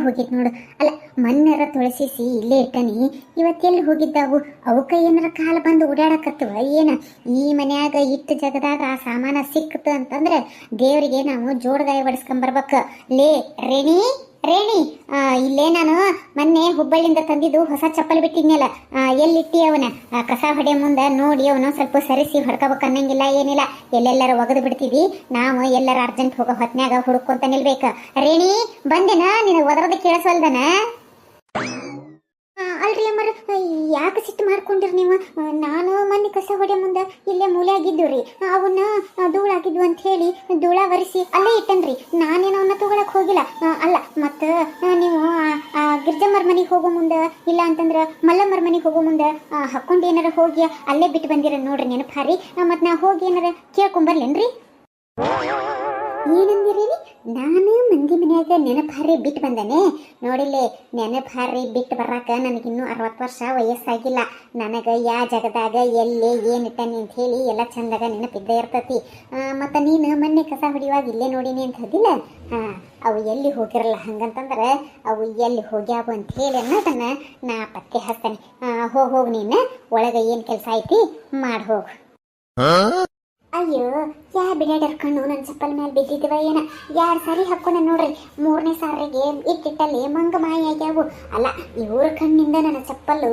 ಹೋಗಿದ್ ನೋಡು. ಅಲ್ಲ ಮಣ್ಣರ ತುಳಸಿಸಿ ಇಲ್ಲೇ ಇಟ್ಟನಿ, ಇವತ್ತೆಲ್ಲಿ ಹೋಗಿದ್ದಾವು? ಅವಕ್ಕ ಏನಾರ ಕಾಲ ಬಂದು ಓಡಾಡಕತ್ತವ ಏನ? ಈ ಮನ್ಯಾಗ ಇಟ್ಟು ಜಗದಾಗ ಆ ಸಾಮಾನ ಸಿಕ್ತು ಅಂತಂದ್ರೆ ದೇವರಿಗೆ ನಾವು ಜೋಡಗಾಯ ಬಡಿಸ್ಕೊಂಬರ್ಬೇಕ. ಲೇ ರೇಣಿ ರೇಣಿ, ಇಲ್ಲೇ ನಾನು ಮೊನ್ನೆ ಹುಬ್ಬಳ್ಳಿಯಿಂದ ತಂದಿದ್ದು ಹೊಸ ಚಪ್ಪಲ್ ಬಿಟ್ಟಿದ್ನಲ್ಲ, ಎಲ್ಲಿಟ್ಟಿ ಅವನ? ಕಸ ಹೊಡೆ ಮುಂದೆ ನೋಡಿ ಅವನು ಸ್ವಲ್ಪ ಸರಿಸಿ ಹೊಡ್ಕೋಬೇಕು ಅನ್ನಂಗಿಲ್ಲ, ಏನಿಲ್ಲ. ಎಲ್ಲೆಲ್ಲರ ಒಗದು ಬಿಡ್ತಿದ್ವಿ ನಾವು, ಎಲ್ಲರ ಅರ್ಜೆಂಟ್ ಹೋಗೋ ಹೊತ್ನ್ಯಾಗ ಹುಡುಕೊಂತ ನಿಲ್ಬೇಕ. ರೇಣಿ ಬಂದೇನ? ನಿನಗೆ ಒದರದ ಕೇಳಿಸಲ್ದನ? ಅಲ್ರಿ ಅಮ್ಮರ, ಯಾಕೆ ಸಿಟ್ಟು ಮಾಡ್ಕೊಂಡಿರಿ ನೀವು? ನಾನು ಮೊನ್ನೆ ಕಸ ಹೊಡೆ ಮುಂದೆ ಇಲ್ಲೇ ಮೂಲೆ ಆಗಿದ್ದು ರೀ, ಅವನ್ನ ಧೂಳಾಗಿದ್ವು ಅಂತ ಹೇಳಿ ಧೂಳ ಒರೆಸಿ ಅಲ್ಲೇ ಇಟ್ಟನ್ರಿ. ನಾನೇನೋ ಅವನ್ನ ತಗೊಳಕ್ ಹೋಗಿಲ್ಲ. ಅಲ್ಲ ಮತ್ತು ನೀವು ಗಿರ್ಜಮ್ಮರ ಮನೆಗೆ ಹೋಗೋ ಮುಂದೆ, ಇಲ್ಲ ಅಂತಂದ್ರೆ ಮಲ್ಲಮ್ಮರ ಮನೆಗೆ ಹೋಗೋ ಮುಂದೆ ಹಾಕೊಂಡು ಏನಾರ ಹೋಗಿ ಅಲ್ಲೇ ಬಿಟ್ಟು ಬಂದಿರ ನೋಡ್ರಿ, ನೆನಪು ಹಾರಿ. ಮತ್ತು ನಾ ಹೋಗಿ ಏನಾರ ಕೇಳ್ಕೊಂಬರ್ಲೇನ್ರಿ? ಏನಂದಿರೇನಿ? ನಾನು ಮಂದಿ ಮನ್ಯಾಗ ನೆನಪಾರಿ ಬಿಟ್ಟು ಬಂದೇನೆ ನೋಡಿಲ್ಲೇ. ನೆನಪಾರಿ ಬಿಟ್ಟು ಬರಾಕ ನನಗಿನ್ನೂ 60 ವರ್ಷ ವಯಸ್ಸಾಗಿಲ್ಲ. ನನಗೆ ಯಾ ಜಗದಾಗ ಎಲ್ಲಿ ಏನಿಟ್ಟನಿ ಅಂತ ಹೇಳಿ ಎಲ್ಲ ಚಂದಾಗ ನೆನಪಿದ್ದೇ ಇರ್ತತಿ. ಮತ್ತು ನೀನು ಮೊನ್ನೆ ಕಸ ಹೊಡಿಯುವಾಗ ಇಲ್ಲೇ ನೋಡಿನಿ ಅಂತ ಹೇಳಿಲ್ಲ? ಅವು ಎಲ್ಲಿ ಹೋಗಿರಲ್ಲ. ಹಂಗಂತಂದ್ರೆ ಅವು ಎಲ್ಲಿ ಹೋಗ್ಯಾವು ಅಂತ ಹೇಳಿ ಅನ್ನೋದನ್ನ ನಾ ಪತ್ತೆ ಹಚ್ತೇನೆ. ಹೋಗು ನೀನು ಒಳಗೆ ಏನು ಕೆಲಸ ಐತಿ ಮಾಡಿ ಹೋಗು. ಅಯ್ಯೋ, ಯಾ ಬಿಡಾಡರ್ ಕಣ್ಣು ನನ್ನ ಚಪ್ಪಲ್ ಮೇಲೆ ಬಿದ್ದಿದ್ದೀವ ಏನ? 2 ಸಾರಿ ಹಾಕ್ಕೊಂಡೆ ನೋಡ್ರಿ, 3ನೇ ಸಾರಿಗೆ ಇಟ್ಟಿಟ್ಟಲ್ಲಿ ಮಂಗ ಮಾಯ ಆಗ್ಯಾವು. ಅಲ್ಲ, ಇವ್ರ ಕಣ್ಣಿಂದ ನನ್ನ ಚಪ್ಪಲ್ಲು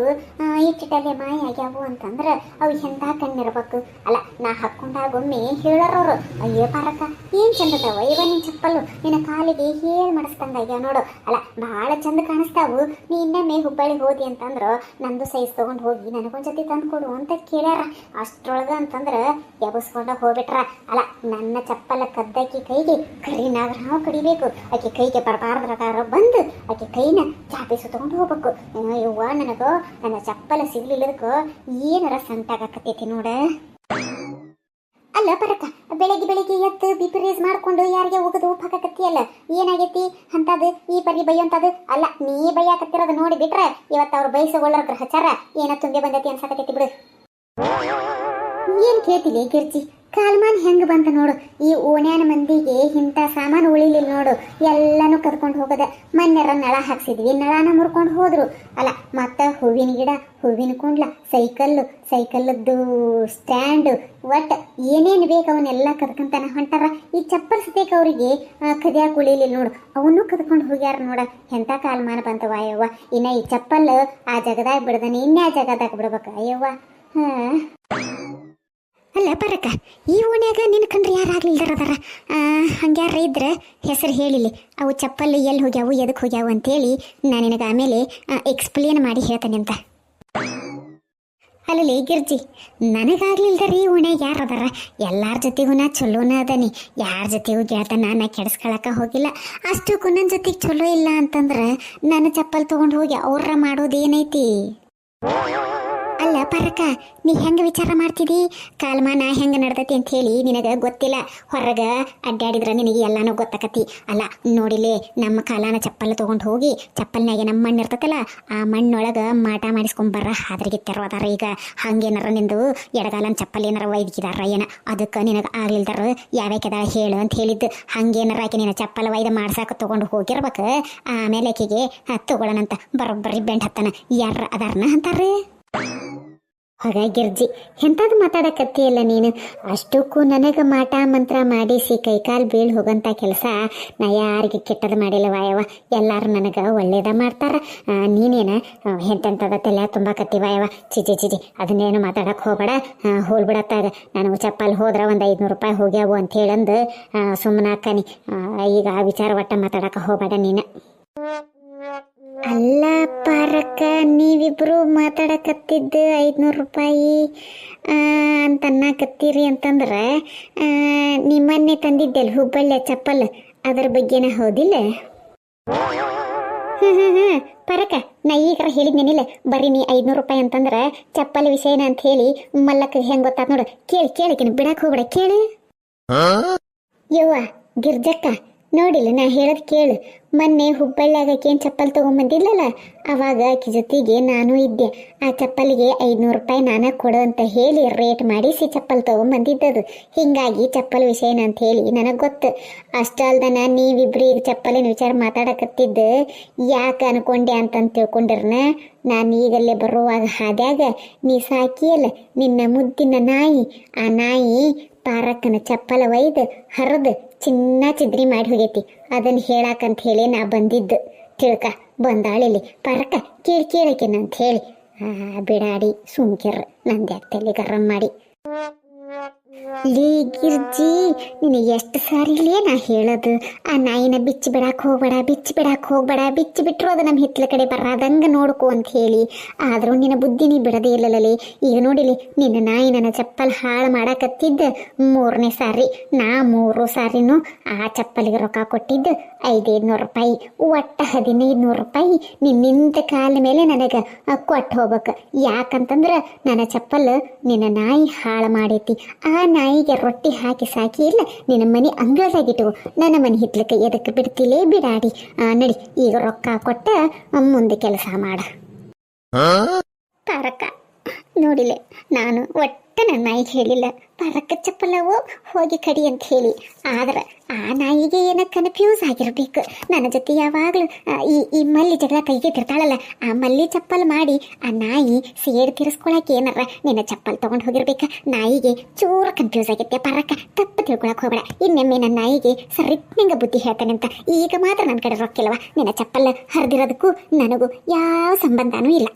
ಇಟ್ಟಿಟ್ಟಲ್ಲಿ ಮಾಯ ಆಗ್ಯಾವು ಅಂತಂದ್ರೆ ಅವು ಎಂಥ ಕಣ್ಣಿರ್ಬೇಕು? ಅಲ್ಲ, ನಾ ಹಾಕ್ಕೊಂಡಾಗೊಮ್ಮೆ ಹೇಳೋರವ್ರು, ಅಯ್ಯೋ ಪಾರಕ್ಕ ಏನು ಚಂದದವ ಇವ ನಿನ್ನ ಚಪ್ಪಲ್ಲು, ನಿನ್ನ ಕಾಲಿಗೆ ಹೇಳಿ ಮಾಡಿಸ್ದಂಗಾಗ್ಯಾವ ನೋಡು. ಅಲ್ಲ, ಭಾಳ ಚಂದ ಕಾಣಿಸ್ತಾವು. ನೀ ಇನ್ನೊಮ್ಮೆ ಹುಬ್ಬಳ್ಳಿ ಹೋದಿ ಅಂತಂದ್ರೆ ನಂದು ಸೈಜ್ ತೊಗೊಂಡು ಹೋಗಿ ನನಗೊಂದು ಜೊತೆ ತಂದು ಕೊಡು ಅಂತ ಕೇಳ್ಯಾರ. ಅಷ್ಟ್ರೊಳಗೆ ಅಂತಂದ್ರೆ ಎಬಸ್ಕೊಂಡು ಹೋಗ್ಬಿಟ್ರ. ಅಲ್ಲ, ನನ್ನ ಚಪ್ಪಲ ಕದ್ದಕ್ಕಿ ಕೈಗೆ ಕರಿನಾಗ ನಾವು ಕಡಿಬೇಕು. ಆಕೆ ಕೈಗೆ ಬರಬಾರ್ದ್ರ ಬಂದು ಆಕೆ ಕೈನ ಚಾಪಿಸು ತಗೊಂಡು ಹೋಗ್ಬೇಕು. ಯವ್ವ, ನನಗೋ ನನ್ನ ಚಪ್ಪಲ ಸಿಗ್ಲಿಲ್ಲದಕ್ಕೋ ಏನಾರ ಸಂಟಾಗಕತ್ತೈತಿ ನೋಡ. ಅಲ್ಲ ಪರಕ, ಬೆಳಿಗ್ಗೆ ಎದ್ದು ಬಿಪಿ ರೇಸ್ ಮಾಡ್ಕೊಂಡು ಯಾರಿಗೆ ಹೋಗೋದು ಹಾಕಕತ್ತಿಯಲ್ಲ, ಏನಾಗೈತಿ ಅಂತದು? ಈ ಪರಿ ಬೈಯಂತದು ಅಲ್ಲ, ನೀ ಬೈಯಾಕತ್ತಿರೋದು ನೋಡಿ ಬಿಟ್ರೆ ಇವತ್ತು ಅವ್ರು ಬಯಸಗೊಳ್ಳರ ಗ್ರಹಚಾರ ಏನ ತುಂಬೆ ಬಂದೈತಿ ಅನ್ಸಕತ್ತೈತಿ ಬಿಡು. ಏನ್ ಕೇಳ್ತಿಲಿ ಗಿರ್ಜಿ? ಕಾಲ್ಮಾನ್ ಹೆಂಗೆ ಬಂತ ನೋಡು. ಈ ಓಣ್ಯಾನ ಮಂದಿಗೆ ಇಂಥ ಸಾಮಾನು ಉಳಿಲಿಲ್ಲ ನೋಡು, ಎಲ್ಲನೂ ಕರ್ಕೊಂಡು ಹೋಗದ. ಮೊನ್ನೆರ ನಳ ಹಾಕ್ಸಿದ್ವಿ, ನಳನ ಮುರ್ಕೊಂಡು ಹೋದ್ರು. ಅಲ್ಲ, ಮತ್ತು ಹೂವಿನ ಗಿಡ, ಹೂವಿನ ಕುಂಡ್ಲ, ಸೈಕಲ್ಲದ್ದು ಸ್ಟ್ಯಾಂಡು, ಒಟ್ಟು ಏನೇನು ಬೇಕು ಅವನ್ನೆಲ್ಲ ಕದ್ಕೊಂತಾನೆ ಹೊಂಟಾರ. ಈ ಚಪ್ಪಲ್ ಸತೇಕ ಅವರಿಗೆ ಕದಿಯಾಕೆ ಉಳಿಲಿಲ್ಲ ನೋಡು, ಅವನ್ನೂ ಕದ್ಕೊಂಡು ಹೋಗ್ಯಾರ ನೋಡ. ಎಂಥ ಕಾಲ್ಮಾನ ಬಂತವ ಅಯ್ಯವ್ವ. ಇನ್ನು ಈ ಚಪ್ಪಲ್ ಆ ಜಗದಾಗ ಬಿಡ್ದಾನೆ, ಇನ್ಯಾ ಜಗದಾಗ ಬಿಡ್ಬೇಕ ಅಯ್ಯವ್ವ. ಅಲ್ಲ ಪರಕ, ಈ ಓಣ್ಯಾಗ ನಿನ್ನ ಕಂಡ್ರೆ ಯಾರಾಗ್ಲಿಲ್ದಾರ? ಹಂಗ್ಯಾರ ಇದ್ರೆ ಹೆಸರು ಹೇಳಿಲಿ, ಅವು ಚಪ್ಪಲ್ ಎಲ್ಲಿ ಹೋಗ್ಯಾವು ಎದಕ್ಕೆ ಹೋಗ್ಯಾವು ಅಂತೇಳಿ ನಾನು ನಿನಗೆ ಆಮೇಲೆ ಎಕ್ಸ್ಪ್ಲೇನ್ ಮಾಡಿ ಹೇಳ್ತೇನೆ ಅಂತ. ಅಲ್ಲಲ್ಲಿ ಗಿರ್ಜಿ, ನನಗಾಗ್ಲಿಲ್ದಾರ ಈ ಓಣ್ಯಾಗ ಯಾರು ಅದಾರ? ಎಲ್ಲಾರ ಜೊತೆಗೂ ನಾ ಚಲೋನ ಅದನಿ, ಯಾರ ಜೊತೆಗೂ ಗೆಳತನ ನಾ ಕೆಡಿಸ್ಕೊಳಕ ಹೋಗಿಲ್ಲ. ಅಷ್ಟಕ್ಕೂ ನನ್ನ ಜೊತೆಗೆ ಚಲೋ ಇಲ್ಲ ಅಂತಂದ್ರೆ ನನ್ನ ಚಪ್ಪಲ್ ತೊಗೊಂಡು ಹೋಗಿ ಅವ್ರ ಮಾಡೋದೇನೈತಿ? ಅಲ್ಲ ಪರಕ, ನೀ ಹೆಂಗೆ ವಿಚಾರ ಮಾಡ್ತಿದ್ದಿ? ಕಾಲ್ಮಾನ ಹೆಂಗೆ ನಡ್ದತಿ ಅಂತ ಹೇಳಿ ನಿನಗೆ ಗೊತ್ತಿಲ್ಲ. ಹೊರಗೆ ಅಡ್ಡಾಡಿದ್ರೆ ನಿನಗೆ ಎಲ್ಲಾನು ಗೊತ್ತಾಕತಿ. ಅಲ್ಲ ನೋಡಿಲೇ, ನಮ್ಮ ಕಾಲಾನ ಚಪ್ಪಲ್ ತೊಗೊಂಡು ಹೋಗಿ ಚಪ್ಪಲ್ನಾಗೆ ನಮ್ಮ ಮಣ್ಣು ಇರ್ತತಲ್ಲ, ಆ ಮಣ್ಣೊಳಗೆ ಮಾಟ ಮಾಡಿಸ್ಕೊಂಬರ್ರ ಹಾದ್ರಿಗೆ ತೆರವದಾರ. ಈಗ ಹಂಗೇನಾರ ನಿಂದು ಎಡಗಾಲನ ಚಪ್ಪಲ್ ಏನಾರ ಒಯ್ದಿದಾರ ಏನ? ಅದಕ್ಕೆ ನಿನಗೆ ಆಗ್ಲಿಲ್ದಾರ ಯಾವ್ಯಾಕೆದ ಹೇಳು ಅಂತ ಹೇಳಿದ್ದು. ಹಂಗೇನಾರ ಆಕೆ ನಿನ್ನ ಚಪ್ಪಲ್ ಒಯ್ದು ಮಾಡ್ಸಾಕ ತೊಗೊಂಡು ಹೋಗಿರ್ಬೇಕು. ಆಮೇಲೆ ಆಕೆಗೆ ತಗೊಳ್ಳೋಣಂತ ಬರೋಬ್ಬರಿ ಬೆಂಡ್ ಹತ್ತನ ಯಾರ ಅದಾರನ ಅಂತಾರೆ. ಹಾಗಾಗಿರ್ಜಿ, ಎಂಥದ್ದು ಮಾತಾಡಕತ್ತಿಯಲ್ಲ ನೀನು? ಅಷ್ಟಕ್ಕೂ ನನಗೆ ಮಾಟ ಮಂತ್ರ ಮಾಡಿಸಿ ಕೈಕಾಲು ಬೀಳ್ ಹೋಗಂಥ ಕೆಲಸ ನಾ ಯಾರಿಗೆ ಕೆಟ್ಟದ್ದು ಮಾಡಿಲ್ಲ ವಾಯವ. ಎಲ್ಲರೂ ನನಗೆ ಒಳ್ಳೇದ ಮಾಡ್ತಾರ. ನೀನೇನ ಎಂತೆಂಥದ ತಲೆ ತುಂಬ ಕತ್ತಿವಾಯವ. ಚಿಜಿ ಅದನ್ನೇನು ಮಾತಾಡಕ್ಕೆ ಹೋಗಬೇಡ, ಹೋಲ್ಬಿಡತ್ತಾಗ. ನನಗೆ ಚಪ್ಪಲ್ ಹೋದ್ರೆ ಒಂದು 500 ರೂಪಾಯಿ ಹೋಗ್ಯಾವು ಅಂತ ಹೇಳಂದು ಸುಮ್ಮನೆ ಹಾಕನಿ. ಈಗ ಆ ವಿಚಾರ ಒಟ್ಟ ಮಾತಾಡಕ್ಕೆ ಹೋಗಬೇಡ ನೀನು. ಅಲ್ಲ ಪಾರಕ್ಕ, ನೀವಿಬ್ರು ಮಾತಾಡಕತ್ತಿದ್ದು 500 ರೂಪಾಯಿ ಅಂತ ಅನ್ನಕತ್ತೀರಿ ಅಂತಂದ್ರೆ ನಿಮ್ಮನ್ನೇ ತಂದಿದ್ದೆಲ್ಲ ಹುಬ್ಬಳ್ಳಿ ಚಪ್ಪಲ್, ಅದರ ಬಗ್ಗೆನ ಹೌದಿಲ್ಲ? ಪರಕ, ನಾ ಈಗ ಹೇಳಿದ್ನೇನಿಲ್ಲ, ಬರ್ರಿ ನೀ 500 ರೂಪಾಯಿ ಅಂತಂದ್ರೆ ಚಪ್ಪಲ್ ವಿಷಯನ ಅಂತ ಹೇಳಿ ಮಲ್ಲಕ್ಕ ಹೆಂಗೆ ಗೊತ್ತಾತ್ ನೋಡು. ಕೇಳಿಕಿನ ಬಿಡಕ್ಕೆ ಹೋಗ್ಬೇಡ, ಕೇಳಿ. ಯವ್ವ ಗಿರ್ಜಕ್ಕ, ನೋಡಿಲ್ಲ ನಾ ಹೇಳೋದು ಕೇಳು. ಮೊನ್ನೆ ಹುಬ್ಬಳ್ಳಿಯಾಗ ಆಕೇನು ಚಪ್ಪಲ್ ತೊಗೊಂಬಂದಿಲ್ಲಲ್ಲ, ಅವಾಗ ಆಕಿ ಜೊತೆಗೆ ನಾನು ಇದ್ದೆ. ಆ ಚಪ್ಪಲಿಗೆ 500 ರೂಪಾಯಿ ನಾನೇ ಕೊಡು ಅಂತ ಹೇಳಿ ರೇಟ್ ಮಾಡಿಸಿ ಚಪ್ಪಲ್ ತೊಗೊಂಬಂದಿದ್ದದು. ಹಿಂಗಾಗಿ ಚಪ್ಪಲ್ ವಿಷಯನ ಅಂತ ಹೇಳಿ ನನಗೆ ಗೊತ್ತು. ಅಷ್ಟೇ ಅಲ್ದನ ನೀವಿಬ್ರು ಈಗ ಚಪ್ಪಲಿನ ವಿಚಾರ ಮಾತಾಡಕತ್ತಿದ್ದ ಯಾಕೆ ಅನ್ಕೊಂಡೆ ಅಂತಂದು ತಿಳ್ಕೊಂಡಿರ್ನ. ನಾನು ಈಗಲ್ಲೇ ಬರುವಾಗ ಹಾದ್ಯಾಗ ನೀ ಸಾಕಿಯಲ್ಲ ನಿನ್ನ ಮುದ್ದಿನ ನಾಯಿ, ಆ ನಾಯಿ ಪಾರಕ್ಕನ ಚಪ್ಪಲ ಒಯ್ದು ಹರಿದು ಚಿನ್ನ ಚಿದ್ರಿ ಮಾಡಿ ಹೋಗೈತಿ. ಅದನ್ನು ಹೇಳಾಕಂತ ಹೇಳಿ ನಾ ಬಂದಿದ್ದು. ತಿಳ್ಕ ಬಂದಾಳಿಲ್ಲಿ ಪಾರಕ್ಕ ಕೇಳಕೇನಂತ ಹೇಳಿ. ಬಿಡಾಡಿ ಸುಮ್ಕಿರ್ ನಂದ್ಯಾಕೆ ತಲೆ ಗರಂ ಮಾಡಿ. ಲೇ ಗಿರ್ಜಿ, ನಿನಗೆ ಎಷ್ಟು ಸಾರಿಲೇ ನಾ ಹೇಳೋದು, ಆ ನಾಯಿನ ಬಿಚ್ಚಿ ಬಿಡಾಕ್ ಹೋಗ್ಬೇಡ, ಬಿಚ್ಚಿ ಬಿಟ್ಟರು ಅದು ನಮ್ಮ ಹಿತ್ತಲ ಕಡೆ ಬರಾದಂಗೆ ನೋಡ್ಕೊ ಅಂತ ಹೇಳಿ. ಆದರೂ ನಿನ್ನ ಬುದ್ಧಿ ನೀ ಬಿಡದೇ ಇಲ್ಲಲೇ. ಈಗ ನೋಡಿಲಿ ನಿನ್ನ ನಾಯಿ ನನ್ನ ಚಪ್ಪಲ್ ಹಾಳು ಮಾಡಾಕತ್ತಿದ್ದ 3ನೇ ಸಾರಿ. ನಾ 3 ಸಾರಿನೂ ಆ ಚಪ್ಪಲಿಗೆ ರೊಕ್ಕ ಕೊಟ್ಟಿದ್ದು 500 ರೂಪಾಯಿ. ಒಟ್ಟು 1500 ರೂಪಾಯಿ ನಿಂತ ಕಾಲ ಮೇಲೆ ನನಗೆ ಕೊಟ್ಟು ಹೋಗ್ಬೇಕು. ಯಾಕಂತಂದ್ರೆ ನನ್ನ ಚಪ್ಪಲ್ ನಿನ್ನ ನಾಯಿ ಹಾಳು ಮಾಡೈತಿ. ಆ ನಾಯಿಗೆ ರೊಟ್ಟಿ ಹಾಕಿ ಸಾಕಿ ಇಲ್ಲ ನಿನ್ನ ಮನೆ ಅಂಗಳದಾಗಿಟ್ಟು ನನ್ನ ಮನೆ ಹಿತ್ಲಕ್ಕೆ ಎದಕ್ಕೆ ಬಿಡ್ತಿಲೇ ಬಿಡಾಡಿ. ನಡಿ ಈಗ ರೊಕ್ಕ ಕೊಟ್ಟ ಮುಂದೆ ಕೆಲಸ ಮಾಡ. ಪಾರಕ್ಕ ನೋಡಿಲೆ, ನಾನು ಒಟ್ಟು ನನ್ನ ನಾಯಿಗೆ ಹೇಳಿಲ್ಲ ಪಾರಕ್ಕ ಚಪ್ಪಲವು ಹೋಗಿ ಕಡಿ ಅಂತ ಹೇಳಿ. ಆದ್ರೆ ಆ ನಾಯಿಗೆ ಏನ ಕನ್ಫ್ಯೂಸ್ ಆಗಿರ್ಬೇಕು. ನನ್ನ ಜೊತೆ ಯಾವಾಗಲೂ ಈ ಮಲ್ಲಿ ಜಗಳ ತೆಗಿತಿರ್ತಾಳಲ್ಲ, ಆ ಮಲ್ಲಿ ಚಪ್ಪಲ್ ಮಾಡಿ ಆ ನಾಯಿ ಸೇಡ್ ತಿರ್ಸ್ಕೊಳಕ್ಕೆ ಏನಾರ ನಿನ್ನ ಚಪ್ಪಲ್ ತಗೊಂಡು ಹೋಗಿರ್ಬೇಕ. ನಾಯಿಗೆ ಚೂರ ಕನ್ಫ್ಯೂಸ್ ಆಗೈತೆ. ಪಾರಕ್ಕ ತಪ್ಪು ತಿಳ್ಕೊಳಕ್ ಹೋಗ್ಬೇಡ. ಇನ್ನೊಮ್ಮೆ ನನ್ನ ನಾಯಿಗೆ ಸರಿಟ್ನಂಗ ಬುದ್ಧಿ ಹೇಳ್ತಾನಂತ. ಈಗ ಮಾತ್ರ ನನ್ನ ಕಡೆ ರೊಕ್ಕಿಲ್ವ. ನಿನ್ನ ಚಪ್ಪಲ್ ಹರಿದಿರೋದಕ್ಕೂ ನನಗೂ ಯಾವ ಸಂಬಂಧನೂ ಇಲ್ಲ.